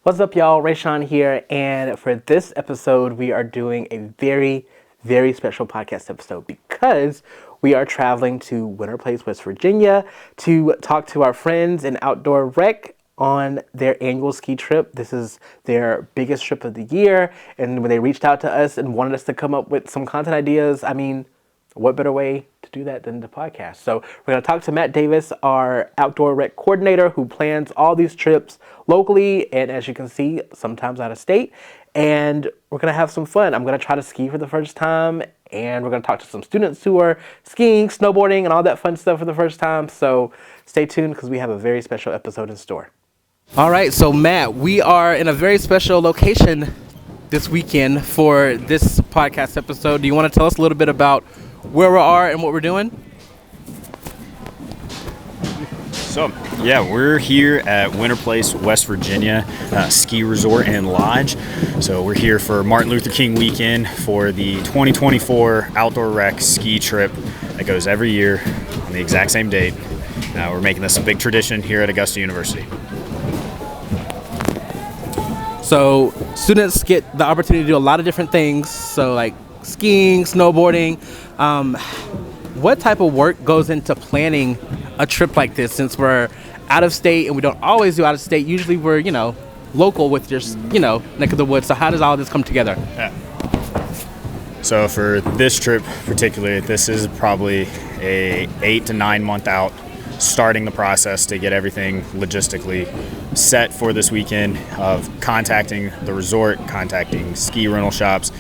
What's up, y'all? Rayshawn here, and for this episode, we are doing a very, very special podcast episode because we are traveling to Winterplace, West Virginia to talk to our friends in Outdoor Rec on their annual ski trip. This is their biggest trip of the year, and when they reached out to us and wanted us to come up with some content ideas, what better way to do that than the podcast? So we're going to talk to Matt Davis, our outdoor rec coordinator who plans all these trips locally and, as you can see, sometimes out of state. And we're going to have some fun. I'm going to try to ski for the first time, and we're going to talk to some students who are skiing, snowboarding, and all that fun stuff for the first time. So stay tuned because we have a very special episode in store. All right, so Matt, we are in a very special location this weekend for this podcast episode. Do you want to tell us a little bit about where we are and what we're doing? So, we're here at Winterplace, West Virginia, ski resort and lodge. So we're here for Martin Luther King weekend for the 2024 Outdoor Rec ski trip that goes every year on the exact same date. We're making this a big tradition here at Augusta University. So students get the opportunity to do a lot of different things. So like skiing, snowboarding. What type of work goes into planning a trip like this, since we're out of state and we don't always do out of state? Usually we're, local with just, neck of the woods. So how does all this come together? Yeah. So for this trip particularly, this is probably a 8 to 9 month out, starting the process to get everything logistically set for this weekend of contacting the resort, contacting ski rental shops,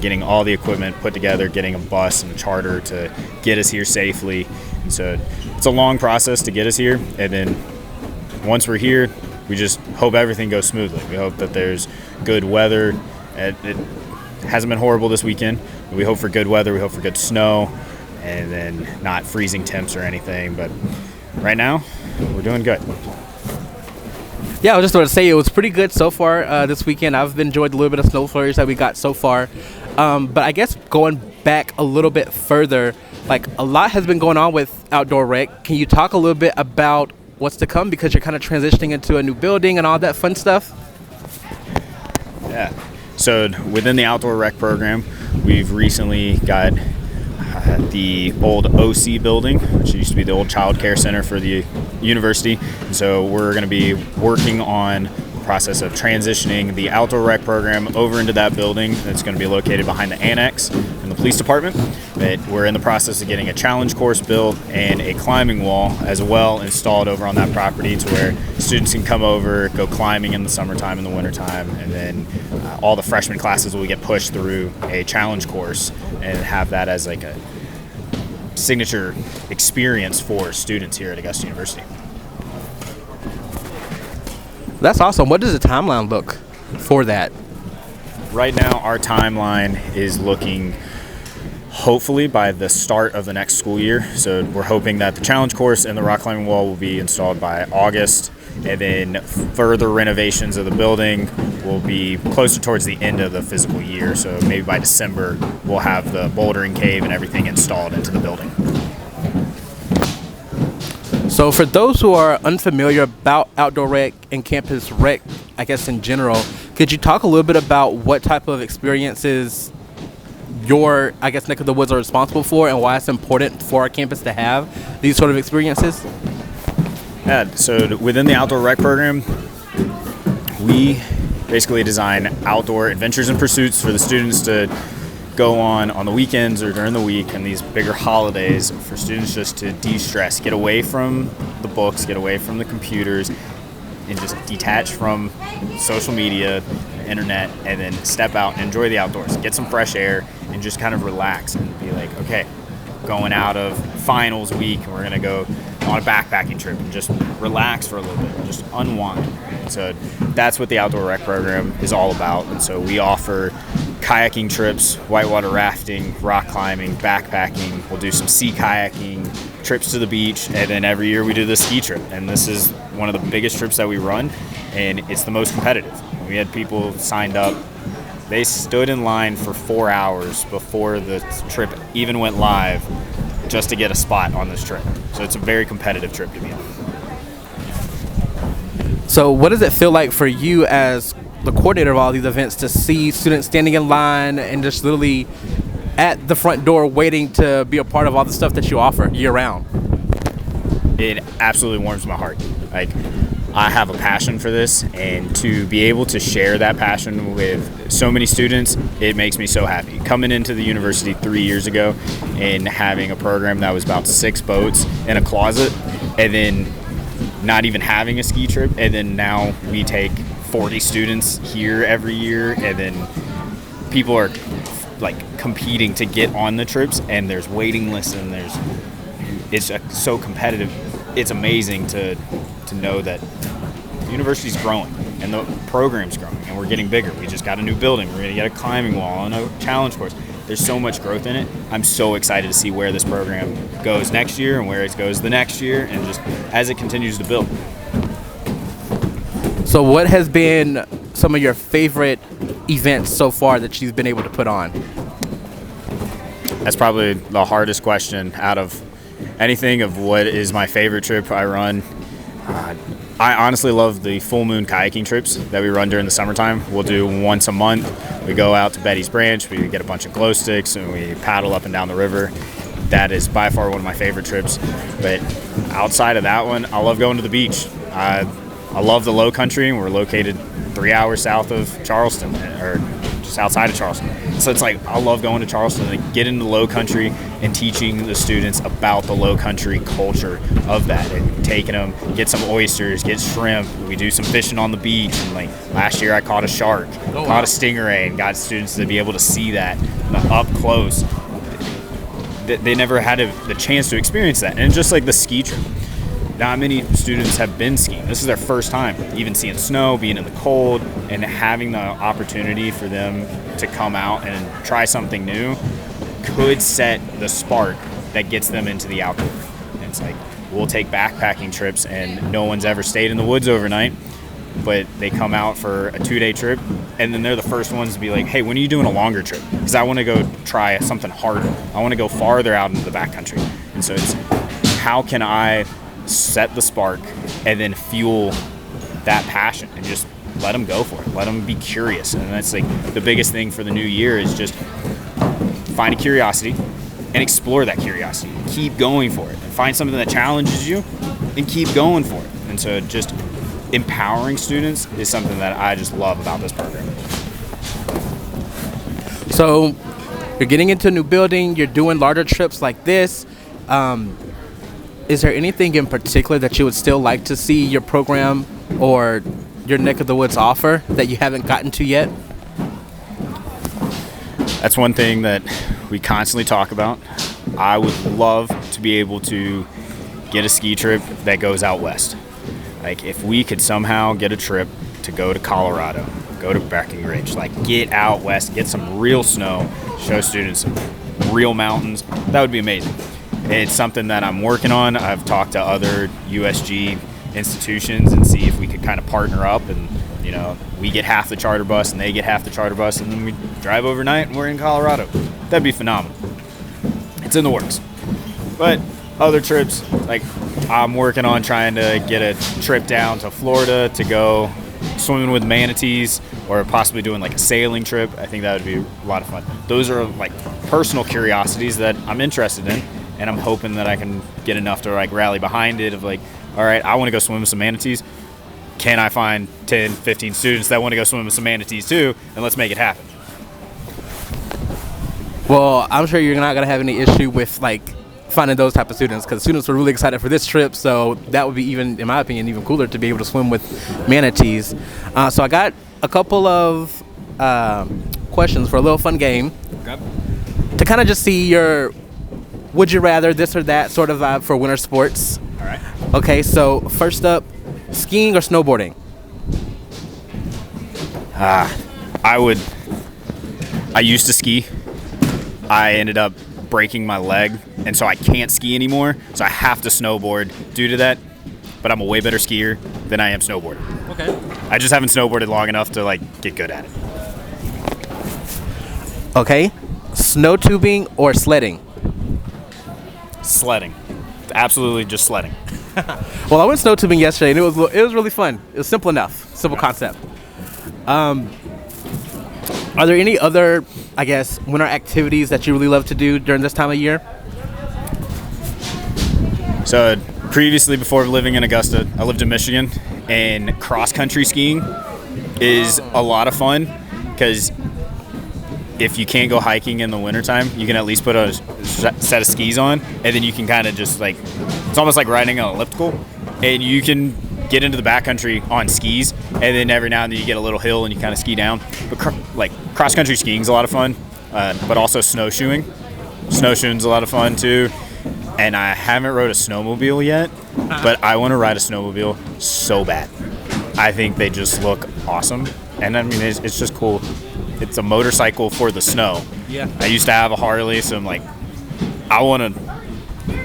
getting all the equipment put together, getting a bus and charter to get us here safely. And so it's a long process to get us here, and then once we're here, we just hope everything goes smoothly. We hope that there's good weather. It hasn't been horrible this weekend, but we hope for good weather, we hope for good snow, and then not freezing temps or anything. But right now, we're doing good. Yeah, I was just going to say it was pretty good so far this weekend. I've enjoyed a little bit of snow flurries that we got so far. But I guess going back a little bit further, like a lot has been going on with Outdoor Rec. Can you talk a little bit about what's to come, because you're kind of transitioning into a new building and all that fun stuff? Yeah. So within the Outdoor Rec program, we've recently got the old OC building, which used to be the old child care center for the university. And so we're going to be working on the process of transitioning the outdoor rec program over into that building that's going to be located behind the annex in the police department. But we're in the process of getting a challenge course built and a climbing wall as well installed over on that property, to where students can come over, go climbing in the summertime and the wintertime, and then all the freshman classes will get pushed through a challenge course and have that as like a signature experience for students here at Augusta University. That's awesome. What does the timeline look for that? Right now, our timeline is looking hopefully by the start of the next school year. So we're hoping that the challenge course and the rock climbing wall will be installed by August, and then further renovations of the building will be closer towards the end of the physical year. So maybe by December, we'll have the bouldering cave and everything installed into the building. So for those who are unfamiliar about outdoor rec and campus rec, I guess in general, could you talk a little bit about what type of experiences your, neck of the woods are responsible for, and why it's important for our campus to have these sort of experiences? Yeah, so within the outdoor rec program, we basically design outdoor adventures and pursuits for the students to go on the weekends or during the week, and these bigger holidays for students just to de-stress, get away from the books, get away from the computers, and just detach from social media, internet, and then step out and enjoy the outdoors, get some fresh air, and just kind of relax and be like, okay, going out of finals week, and we're going to go on a backpacking trip and just relax for a little bit, just unwind. So that's what the outdoor rec program is all about. And so we offer kayaking trips, whitewater rafting, rock climbing, backpacking. We'll do some sea kayaking, trips to the beach, and then every year we do the ski trip. And this is one of the biggest trips that we run, and it's the most competitive. We had people signed up. They stood in line for 4 hours before the trip even went live just to get a spot on this trip. So it's a very competitive trip to be on. So what does it feel like for you as the coordinator of all these events to see students standing in line and just literally at the front door waiting to be a part of all the stuff that you offer year round? It absolutely warms my heart. Like, I have a passion for this, and to be able to share that passion with so many students, it makes me so happy. Coming into the university 3 years ago and having a program that was about 6 boats in a closet, and then not even having a ski trip, and then now we take 40 students here every year, and then people are like competing to get on the trips, and there's waiting lists, and it's so competitive. It's amazing to know that the university's growing and the program's growing, and we're getting bigger. We just got a new building. We're going to get a climbing wall and a challenge course. There's so much growth in it. I'm so excited to see where this program goes next year and where it goes the next year, and just as it continues to build. So what has been some of your favorite events so far that you've been able to put on? That's probably the hardest question out of anything of what is my favorite trip I run. I honestly love the full moon kayaking trips that we run during the summertime. We'll do once a month. We go out to Betty's Branch, we get a bunch of glow sticks, and we paddle up and down the river. That is by far one of my favorite trips. But outside of that one, I love going to the beach. I love the low country, and we're located 3 hours south of Charleston, or just outside of Charleston. So it's like, I love going to Charleston and get into the low country and teaching the students about the low country culture of that, and taking them, get some oysters, get shrimp. We do some fishing on the beach, and like last year I caught a shark, caught a stingray, and got students to be able to see that up close. They never had the chance to experience that. And just like the ski trip, not many students have been skiing. This is their first time even seeing snow, being in the cold, and having the opportunity for them to come out and try something new could set the spark that gets them into the outdoor. And it's like, we'll take backpacking trips, and no one's ever stayed in the woods overnight, but they come out for a 2-day trip, and then they're the first ones to be like, hey, when are you doing a longer trip? Because I want to go try something harder. I want to go farther out into the backcountry. And so it's, how can I set the spark and then fuel that passion and just let them go for it, let them be curious. And that's like the biggest thing for the new year, is just find a curiosity and explore that curiosity, keep going for it, and find something that challenges you and keep going for it. And so just empowering students is something that I just love about this program. So you're getting into a new building, you're doing larger trips like this. Is there anything in particular that you would still like to see your program or your neck of the woods offer that you haven't gotten to yet? That's one thing that we constantly talk about. I would love to be able to get a ski trip that goes out west. Like, if we could somehow get a trip to go to Colorado, go to Breckenridge, like get out west, get some real snow, show students some real mountains, that would be amazing. It's something that I'm working on. I've talked to other USG institutions and see if we could kind of partner up, and you know, we get half the charter bus and they get half the charter bus, and then we drive overnight and we're in Colorado. That'd be phenomenal. It's in the works. But other trips, like I'm working on trying to get a trip down to Florida to go swimming with manatees, or possibly doing like a sailing trip. I think that would be a lot of fun. Those are like personal curiosities that I'm interested in, and I'm hoping that I can get enough to like rally behind it of like, all right, I want to go swim with some manatees. Can I find 10, 15 students that want to go swim with some manatees too? And let's make it happen. Well, I'm sure you're not going to have any issue with like finding those type of students, because students were really excited for this trip. So that would be, even in my opinion, even cooler to be able to swim with manatees. So I got a couple of questions for a little fun game. Okay. To kind of just see your would you rather, this or that sort of vibe for winter sports. All right. Okay, so first up, skiing or snowboarding? I used to ski. I ended up breaking my leg, and so I can't ski anymore, so I have to snowboard due to that. But I'm a way better skier than I am snowboarder. Okay. I just haven't snowboarded long enough to like get good at it. Okay, snow tubing or sledding? Sledding. Absolutely just sledding. Well, I went snow tubing yesterday, and it was really fun. It was simple enough, simple concept. Are there any other, I guess, winter activities that you really love to do during this time of year? So previously, before living in Augusta, I lived in Michigan, and cross-country skiing is a lot of fun because if you can't go hiking in the wintertime, you can at least put a set of skis on, and then you can kind of just like, it's almost like riding an elliptical, and you can get into the backcountry on skis, and then every now and then you get a little hill and you kind of ski down. But cross-country skiing is a lot of fun, but also snowshoeing. Snowshoeing's a lot of fun too. And I haven't rode a snowmobile yet, but I want to ride a snowmobile so bad. I think they just look awesome, and I mean it's just cool. It's a motorcycle for the snow. Yeah. I used to have a Harley, so I'm like, I want to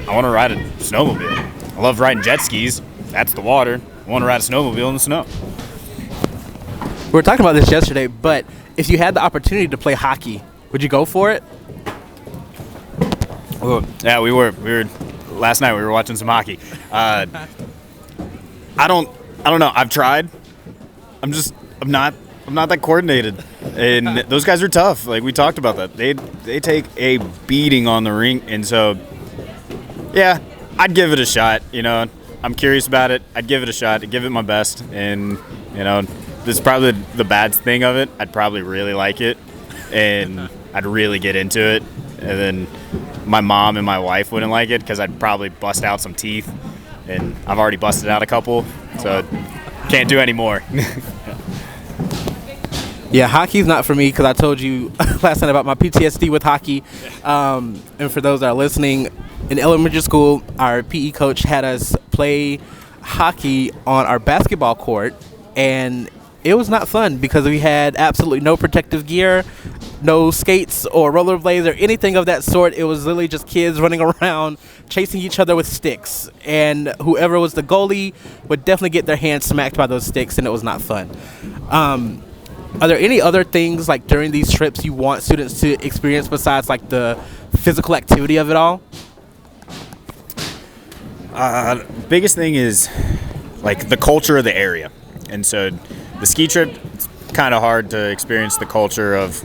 ride a snowmobile. I love riding jet skis. That's the water. I want to ride a snowmobile in the snow. We were talking about this yesterday, but if you had the opportunity to play hockey, would you go for it? Well, yeah, we were last night we were watching some hockey. I don't know. I've tried. I'm not that coordinated. And those guys are tough. Like we talked about that. They take a beating on the rink, and so yeah, I'd give it a shot, you know. I'm curious about it. I'd give it a shot. I'd give it my best, and you know, this is probably the bad thing of it. I'd probably really like it, and I'd really get into it, and then my mom and my wife wouldn't like it because I'd probably bust out some teeth, and I've already busted out a couple, so can't do any more. Yeah, hockey's not for me because I told you last night about my PTSD with hockey. And for those that are listening, in elementary school, our PE coach had us play hockey on our basketball court, and it was not fun because we had absolutely no protective gear, no skates or rollerblades or anything of that sort. It was literally just kids running around chasing each other with sticks, and whoever was the goalie would definitely get their hands smacked by those sticks, and it was not fun. Are there any other things like during these trips you want students to experience besides like the physical activity of it all? Biggest thing is like the culture of the area, and so the ski trip, it's kind of hard to experience the culture of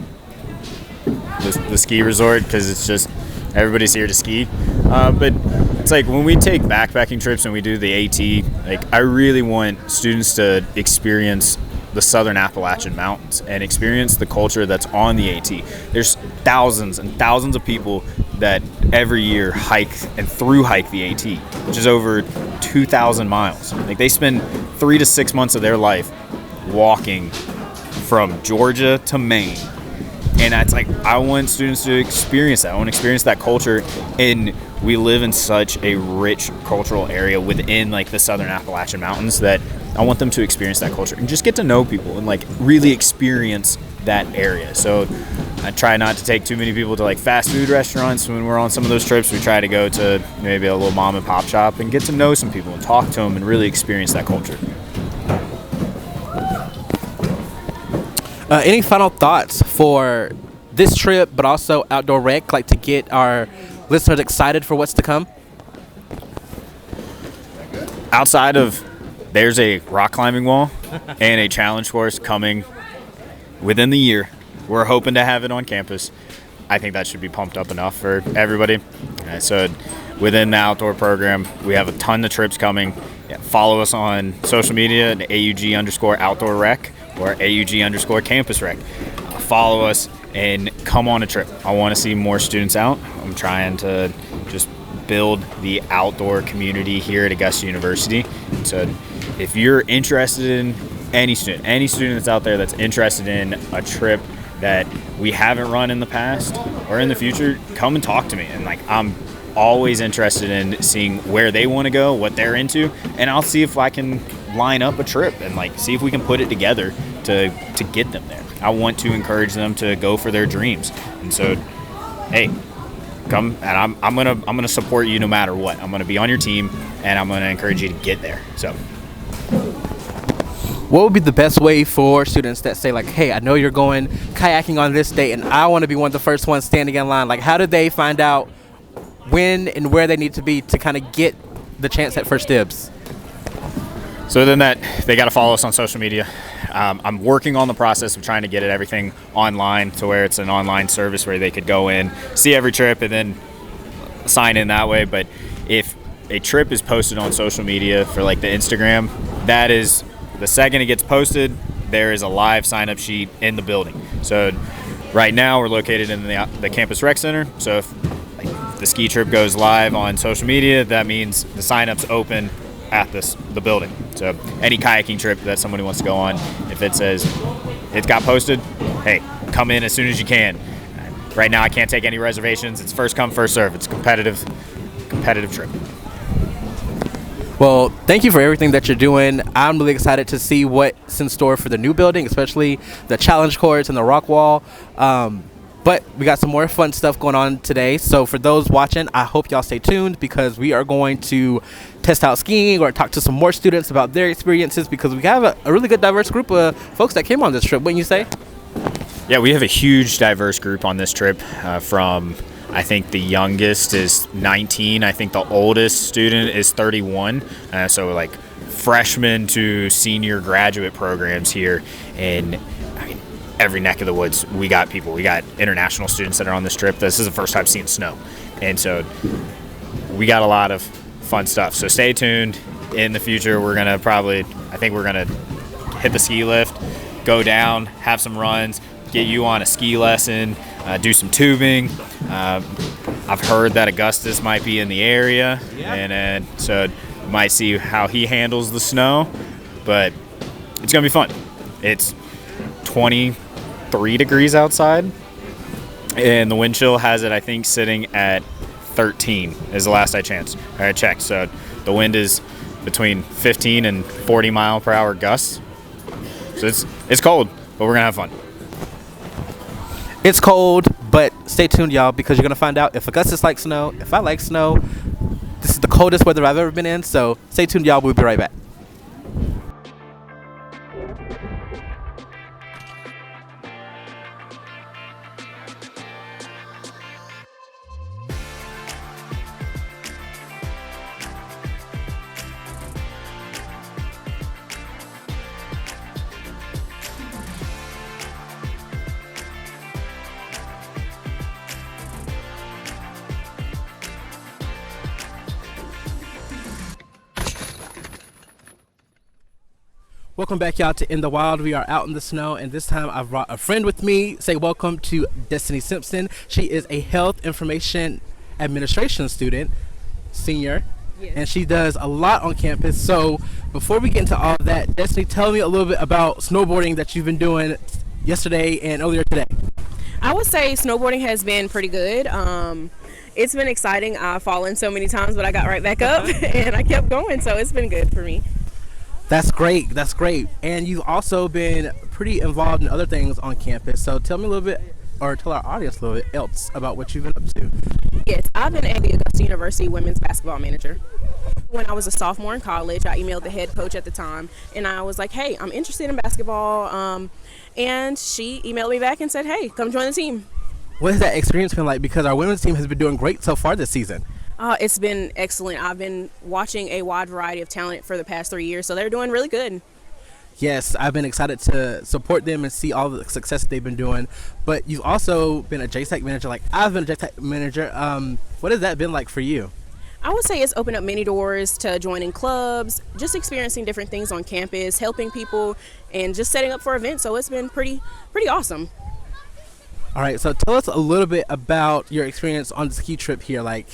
the ski resort because it's just everybody's here to ski. But it's like when we take backpacking trips and we do the AT, like I really want students to experience the Southern Appalachian Mountains and experience the culture that's on the AT. There's thousands and thousands of people that every year hike and through hike the AT, which is over 2,000 miles. Like they spend 3 to 6 months of their life walking from Georgia to Maine. And that's like, I want students to experience that. I want to experience that culture. And we live in such a rich cultural area within like the Southern Appalachian Mountains that I want them to experience that culture and just get to know people and like really experience that area. So I try not to take too many people to like fast food restaurants when we're on some of those trips. We try to go to maybe a little mom and pop shop and get to know some people and talk to them and really experience that culture. Any final thoughts for this trip, but also Outdoor Rec, like to get our listeners excited for what's to come? Outside of, there's a rock climbing wall and a challenge course coming within the year. We're hoping to have it on campus. I think that should be pumped up enough for everybody. So within the outdoor program, we have a ton of trips coming. Yeah, follow us on social media at AUG_outdoor rec or AUG_campus rec. Follow us and come on a trip. I want to see more students out. I'm trying to just build the outdoor community here at Augusta University. So if you're interested in any student that's out there that's interested in a trip that we haven't run in the past or in the future, come and talk to me. And like, I'm always interested in seeing where they want to go, what they're into, and I'll see if I can line up a trip and like see if we can put it together to get them there. I want to encourage them to go for their dreams. And so, hey, come, and I'm gonna support you no matter what. I'm gonna be on your team, and I'm gonna encourage you to get there. So, what would be the best way for students that say like, hey, I know you're going kayaking on this day and I want to be one of the first ones standing in line? Like, how do they find out when and where they need to be to kind of get the chance at first dibs? So then that they got to follow us on social media. I'm working on the process of trying to get everything online to where it's an online service where they could go in, see every trip, and then sign in that way. But if a trip is posted on social media for like the Instagram, that is the second it gets posted, there is a live sign-up sheet in the building. So right now we're located in the campus rec center. So if the ski trip goes live on social media, that means the sign-up's open at the building. So any kayaking trip that somebody wants to go on, if it says it got posted, hey, come in as soon as you can. Right now I can't take any reservations. It's first come, first serve. It's a competitive trip. Well, thank you for everything that you're doing. I'm really excited to see what's in store for the new building, especially the challenge courts and the rock wall. But we got some more fun stuff going on today. So for those watching, I hope y'all stay tuned because we are going to test out skiing or talk to some more students about their experiences because we have a really good diverse group of folks that came on this trip, wouldn't you say? Yeah, we have a huge diverse group on this trip from, I think the youngest is 19. I think the oldest student is 31. So like freshman to senior graduate programs here. And every neck of the woods, we got people. We got international students that are on this trip. This is the first time seeing snow. And so we got a lot of fun stuff. So stay tuned. In the future, we're going to hit the ski lift, go down, have some runs, get you on a ski lesson, do some tubing. I've heard that Augustus might be in the area. Yeah. And so you might see how he handles the snow. But it's going to be fun. It's 23 degrees outside, and the wind chill has it, I think, sitting at 13 is the last I checked. So the wind is between 15 and 40 mile per hour gusts. So it's cold, but we're gonna have fun. It's cold, but stay tuned, y'all, because you're gonna find out if Augustus likes snow, if I like snow. This is the coldest weather I've ever been in, so stay tuned, y'all. We'll be right back. Welcome back, y'all, to In the Wild. We are out in the snow, and this time I've brought a friend with me. Say welcome to Destiny Simpson. She is a health information administration student, senior, yes, and she does a lot on campus. So before we get into all of that, Destiny, tell me a little bit about snowboarding that you've been doing yesterday and earlier today. I would say snowboarding has been pretty good. It's been exciting. I've fallen so many times, but I got right back up and I kept going, so it's been good for me. That's great. That's great. And you've also been pretty involved in other things on campus. So tell me a little bit, or tell our audience a little bit else about what you've been up to. Yes, I've been at the Augusta University women's basketball manager. When I was a sophomore in college, I emailed the head coach at the time, and I was like, hey, I'm interested in basketball. And she emailed me back and said, hey, come join the team. What has that experience been like? Because our women's team has been doing great so far this season. It's been excellent. I've been watching a wide variety of talent for the past 3 years, so they're doing really good. Yes, I've been excited to support them and see all the success they've been doing. But you've also been a JSAC manager, like I've been a JSAC manager. What has that been like for you? I would say it's opened up many doors to joining clubs, just experiencing different things on campus, helping people, and just setting up for events. So it's been pretty awesome. All right, so tell us a little bit about your experience on the ski trip here, like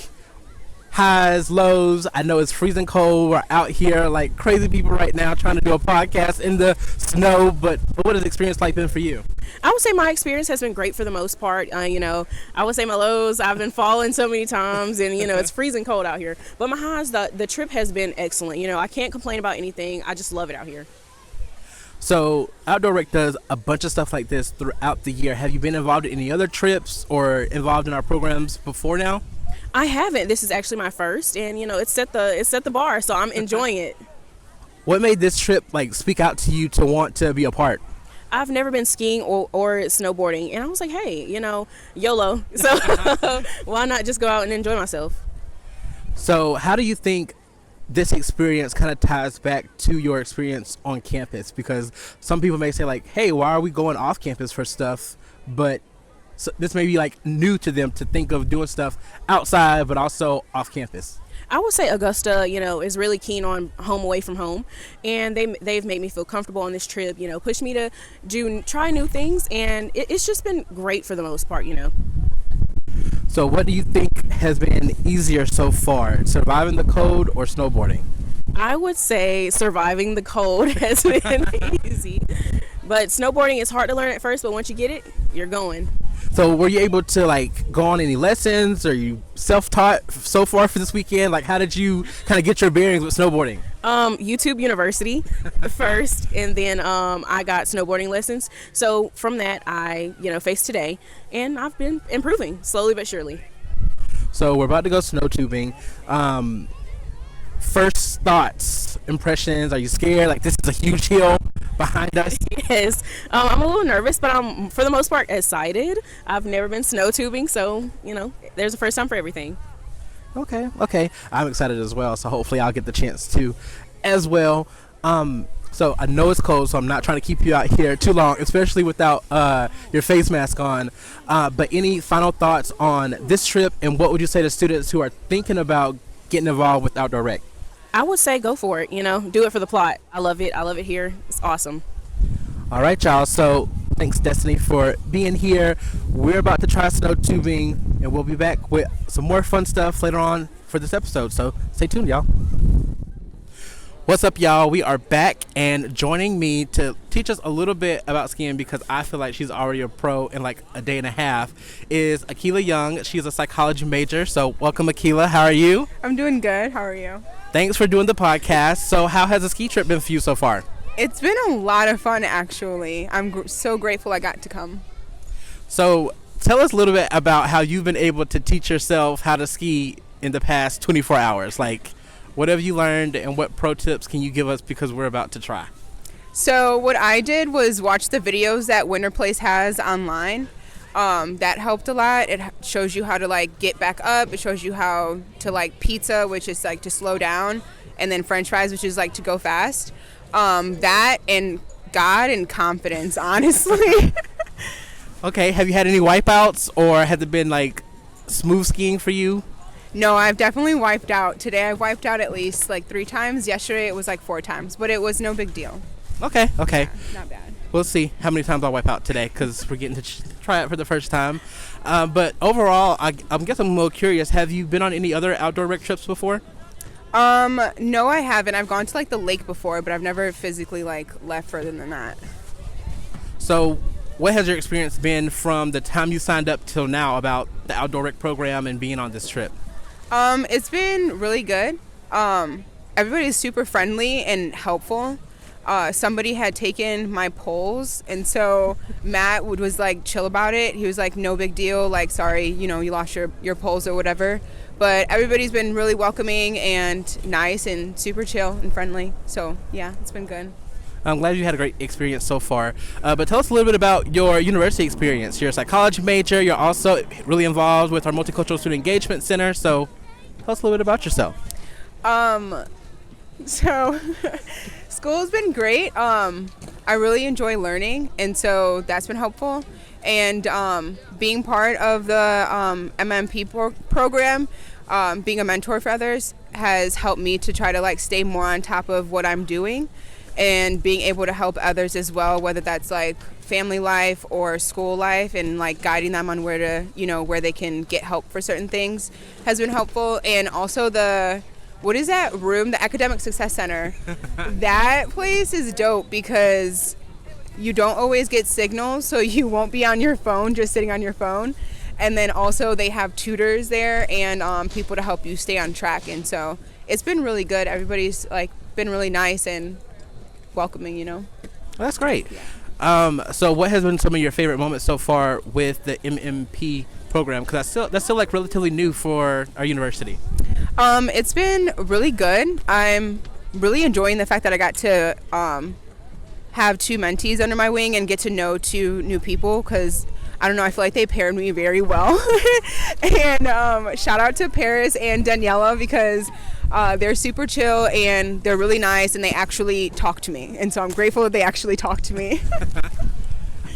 highs, lows. I know it's freezing cold. We're out here like crazy people right now trying to do a podcast in the snow, but what has the experience like been for you? I would say my experience has been great for the most part. I would say my lows, I've been falling so many times, and it's freezing cold out here. But my highs, the trip has been excellent. I can't complain about anything. I just love it out here. So Outdoor Rec does a bunch of stuff like this throughout the year. Have you been involved in any other trips or involved in our programs before now? I haven't. This is actually my first, and it's set the bar, so I'm enjoying it. What made this trip speak out to you to want to be a part? I've never been skiing or snowboarding, and I was like, hey, YOLO. So why not just go out and enjoy myself? So how do you think this experience kind of ties back to your experience on campus, because some people may say like, hey, why are we going off campus for stuff? But so this may be like new to them to think of doing stuff outside but also off campus. I would say Augusta, is really keen on home away from home, and they've made me feel comfortable on this trip. Pushed me to try new things, and it's just been great for the most part. So what do you think has been easier so far, surviving the cold or snowboarding? I would say surviving the cold has been easy, but snowboarding is hard to learn at first, but once you get it, you're going. So were you able to like go on any lessons, or you self-taught so far for this weekend? Like, how did you kind of get your bearings with snowboarding? YouTube University first, and then I got snowboarding lessons. So from that, I faced today, and I've been improving slowly but surely. So we're about to go snow tubing. First thoughts, impressions. Are you scared? Like, this is a huge hill behind us. Yes, I'm a little nervous, but I'm for the most part excited. I've never been snow tubing, so there's a first time for everything. Okay. I'm excited as well, so hopefully I'll get the chance to as well. So I know it's cold, so I'm not trying to keep you out here too long, especially without your face mask on. But any final thoughts on this trip, and what would you say to students who are thinking about getting involved with outdoor rec? I would say go for it, do it for the plot. I love it here. It's awesome. All right, y'all. So thanks, Destiny, for being here. We're about to try snow tubing, and we'll be back with some more fun stuff later on for this episode. So stay tuned, y'all. What's up, y'all? We are back, and joining me to teach us a little bit about skiing, because I feel like she's already a pro in like a day and a half, is Akila Young. She's a psychology major. So welcome, Akila. How are you? I'm doing good. How are you? Thanks for doing the podcast. So how has the ski trip been for you so far? It's been a lot of fun, actually. I'm so grateful I got to come. So tell us a little bit about how you've been able to teach yourself how to ski in the past 24 hours. Like, what have you learned, and what pro tips can you give us, because we're about to try? So what I did was watch the videos that Winterplace has online. That helped a lot. It shows you how to like get back up. It shows you how to like pizza, which is like to slow down, and then French fries, which is like to go fast. That and God and confidence, honestly. Okay, have you had any wipeouts, or has it been like smooth skiing for you? No, I've definitely wiped out. Today I wiped out at least like 3 times. Yesterday it was like 4 times, but it was no big deal. Okay. Yeah, not bad. We'll see how many times I'll wipe out today, because we're getting to try it for the first time. But overall, I guess I'm a little curious. Have you been on any other outdoor rec trips before? No, I haven't. I've gone to like the lake before, but I've never physically like left further than that. So what has your experience been from the time you signed up till now about the outdoor rec program and being on this trip? It's been really good. Everybody's super friendly and helpful. Somebody had taken my poles, and so Matt was like chill about it. He was like, no big deal, like, sorry, you lost your poles or whatever. But everybody's been really welcoming and nice and super chill and friendly. So yeah, it's been good. I'm glad you had a great experience so far. But tell us a little bit about your university experience. You're a psychology major. You're also really involved with our Multicultural Student Engagement Center. So tell us a little bit about yourself. So school's been great. I really enjoy learning, and so that's been helpful. And being part of the MMP program, being a mentor for others, has helped me to try to like stay more on top of what I'm doing, and being able to help others as well, whether that's like family life or school life, and like guiding them on where to, where they can get help for certain things has been helpful. And also what is that room? The Academic Success Center. That place is dope because you don't always get signals, so you won't be on your phone, just sitting on your phone. And then also they have tutors there and people to help you stay on track. And so it's been really good. Everybody's like been really nice and welcoming, Well, that's great. Yeah. So what has been some of your favorite moments so far with the MMP program? Because that's still like relatively new for our university. It's been really good. I'm really enjoying the fact that I got to have 2 mentees under my wing and get to know 2 new people, because I don't know, I feel like they paired me very well. And shout out to Paris and Daniela, because They're super chill and they're really nice, and they actually talk to me. And so I'm grateful that they actually talk to me.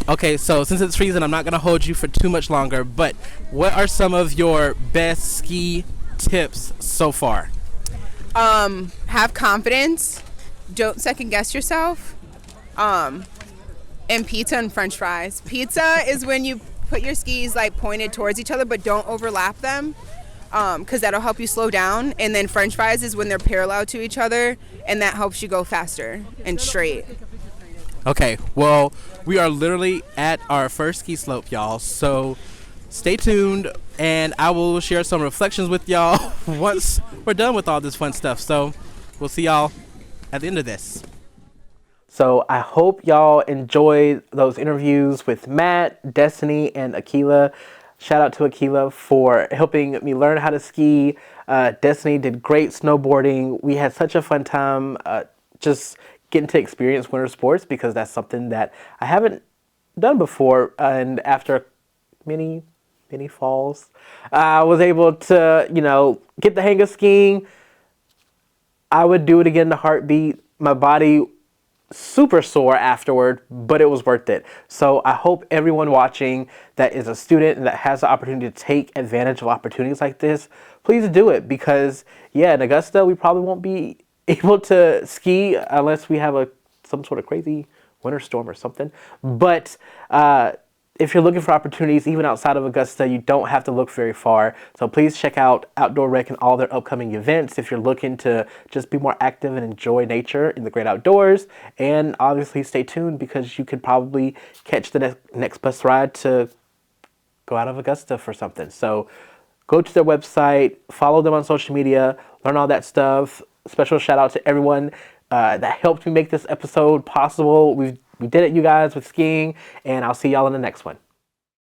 Okay, so since it's freezing, I'm not going to hold you for too much longer, but what are some of your best ski tips so far? Have confidence. Don't second guess yourself. And pizza and french fries. Pizza is when you put your skis like pointed towards each other, but don't overlap them, because that'll help you slow down. And then french fries is when they're parallel to each other, and that helps you go faster and straight. Okay, well, we are literally at our first ski slope, y'all, so stay tuned, and I will share some reflections with y'all once we're done with all this fun stuff. So we'll see y'all at the end of this. So I hope y'all enjoyed those interviews with Matt, Destiny, and Akila. Shout out to Akila for helping me learn how to ski. Destiny did great snowboarding. We had such a fun time just getting to experience winter sports, because that's something that I haven't done before. And after many falls, I was able to, get the hang of skiing. I would do it again in a heartbeat. My body super sore afterward, but it was worth it. So I hope everyone watching that is a student and that has the opportunity to take advantage of opportunities like this, please do it, because in Augusta we probably won't be able to ski unless we have some sort of crazy winter storm or something. But if you're looking for opportunities even outside of Augusta, you don't have to look very far. So please check out Outdoor Rec and all their upcoming events if you're looking to just be more active and enjoy nature in the great outdoors. And obviously stay tuned, because you could probably catch the next bus ride to go out of Augusta for something. So go to their website, follow them on social media, learn all that stuff. Special shout out to everyone that helped me make this episode possible. We did it, you guys, with skiing, and I'll see y'all in the next one.